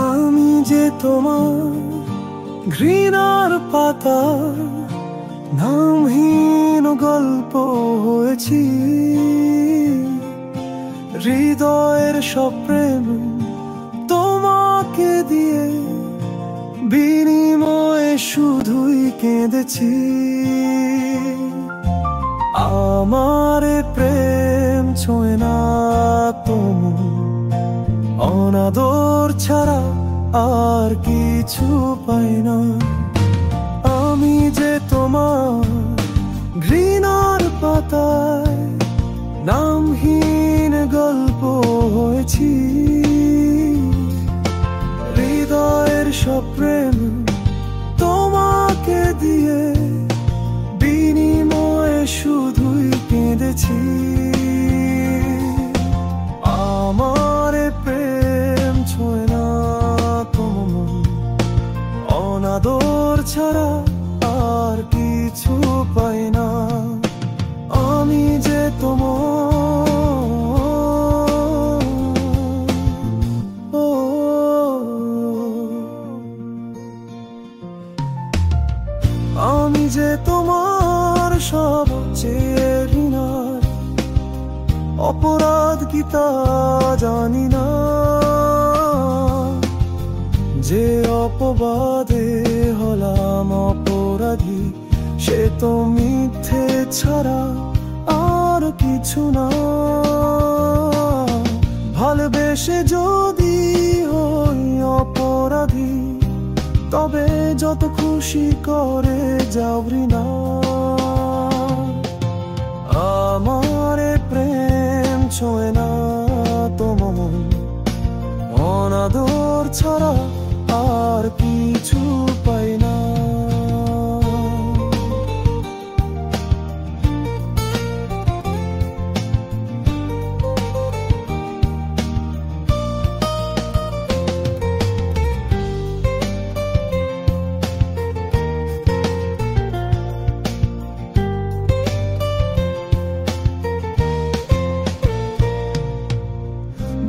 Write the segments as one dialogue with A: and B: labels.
A: আমি যে তোমার ঘৃণার পাতা, নামহীন গল্প হয়েছি। হৃদয়ের সব প্রেম তোমাকে দিয়ে, বিনিময়ে শুধুই কেঁদেছি। আমার প্রেম ছোঁয় না তুমি, অনাদর ছাড়া আর কিছু পাই না। আমি যে তোমার ঘৃণার পাতায়, নামহীন গল্প হয়েছি। হৃদয়ের সব প্রেম তোমাকে দিয়ে, বিনিময়ে শুধুই কেঁদেছি। আমার প্রেম ছোঁয় না তোমার, অনাদর ছাড়া আর কিছু পাই না। আমি যে আমি যে তোমার সবচেয়ে ঘৃণার অপরাধ কি তা জানি না। যে অপবাদে হলাম অপরাধী, সে তো মিথ্যে ছাড়া আর কিছু না। ভালোবেসে যদি হই অপরাধী, তবে যত খুশি করে যাও ঘৃণা। আমার প্রেম ছোঁয় না তোমার, অনাদর ছাড়া আর কিছু পাই না।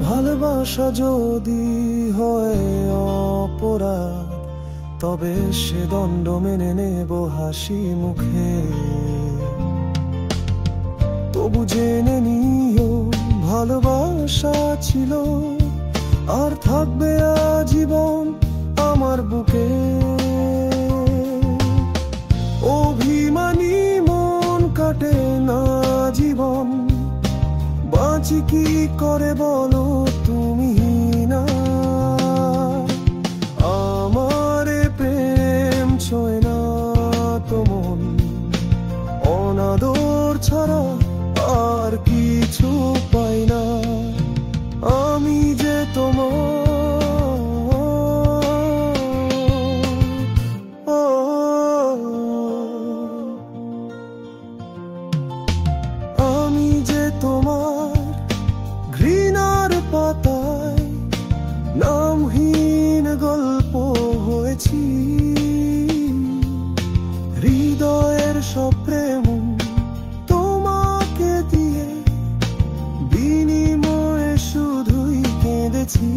A: ভালোবাসা যদি হয় অপরাধ, তবে সে দণ্ড মেনে নেব হাসি মুখে। তবু জেনে নিও ভালোবাসা ছিল আর থাকবে আজীবন আমার বুকে। অভিমানী মন কাটে না জীবন, বাঁচি কি করে বলো তুমি না। আমার প্রেম ছোঁয় না তোমার, অনাদর ছাড়া আর কিছু পাই না। আমি যে তোমার আমি যে তোমার ঘৃণার পাতায়, নামহীন গল্প হয়েছি। হৃদয়ের সব প্রেম তোমাকে দিয়ে, বিনিময়ে শুধুই কেঁদেছি।